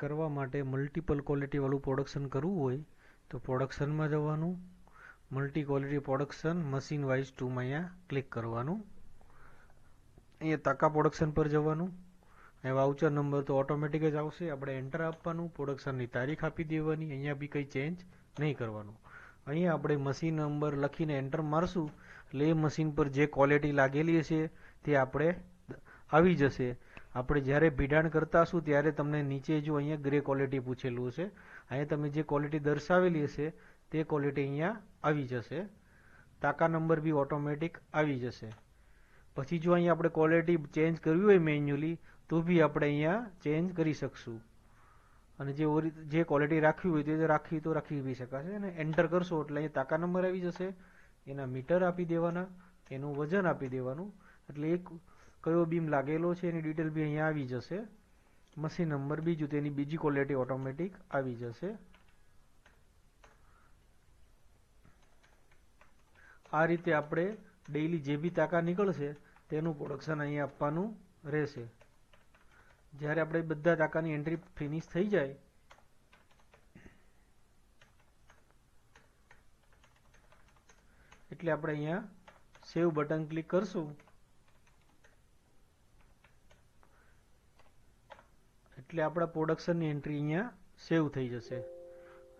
કરવા માટે multiple quality વાળું પ્રોડક્શન કરવું હોય તો પ્રોડક્શનમાં જવાનું, multi quality production machine wise 2માં અહીંયા ક્લિક કરવાનું, અહીંયા તાકા પ્રોડક્શન પર જવાનું, અહીં વાઉચર નંબર તો ઓટોમેટિક જ આવશે, આપણે એન્ટર આપવાનું, પ્રોડક્શનની તારીખ આપી દેવાની, અહીંયા બી કંઈ ચેન્જ નહીં કરવાનું. અહીંયા આપણે મશીન નંબર લખીને એન્ટર મારશું એટલે એ મશીન પર જે ક્વોલિટી લાગેલી હશે તે આપણે આવી જશે. આપણે જ્યારે ભીડાણ કરતા હશું ત્યારે તમને નીચે જો અહીંયા ગ્રે ક્વોલિટી પૂછેલું હશે, અહીંયા તમે જે ક્વોલિટી દર્શાવેલી હશે તે ક્વોલિટી અહીંયા આવી જશે. તાકા નંબર બી ઓટોમેટિક આવી જશે. પછી જો અહીંયા આપણે ક્વોલિટી ચેન્જ કરવી હોય મેન્યુઅલી તો બી આપણે અહીંયા ચેન્જ કરી શકશું, અને જે ક્વોલિટી રાખવી હોય તે રાખી બી શકાશે. અને એન્ટર કરશો એટલે અહીંયા તાકા નંબર આવી જશે, એના મીટર આપી દેવાના, એનું વજન આપી દેવાનું, એટલે એક કયો બીમ લાગેલો છે એની ડિટેલ બી અહીંયા આવી જશે. મશીન નંબર બીજું તેની બીજી ક્વોલિટી ઓટોમેટિક આવી જશે. આ રીતે આપણે ડેઈલી જે બી તાકા નીકળશે તેનું પ્રોડક્શન અહીંયા આપવાનું રહેશે. જ્યારે આપણે બધા તાકાની એન્ટ્રી ફિનિશ થઈ જાય એટલે આપણે અહીંયા સેવ બટન ક્લિક કરશું એટલે આપણા પ્રોડક્શનની એન્ટ્રી અહીંયા સેવ થઈ જશે.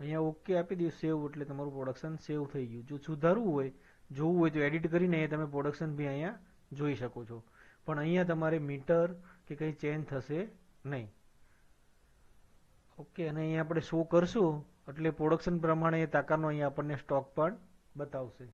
અહીંયા ઓકે આપી દઈએ સેવ એટલે તમારું પ્રોડક્શન સેવ થઈ ગયું. જો સુધારવું હોય, જોવું હોય તો એડિટ કરીને તમે પ્રોડક્શન બી અહીંયા જોઈ શકો છો, પણ અહીંયા તમારે મીટર કે કંઈ ચેન્જ થશે નહીં. ઓકે, અને અહીંયા આપણે શો કરશું એટલે પ્રોડક્શન પ્રમાણે તાકાનો અહીંયા આપણને સ્ટોક પણ બતાવશે.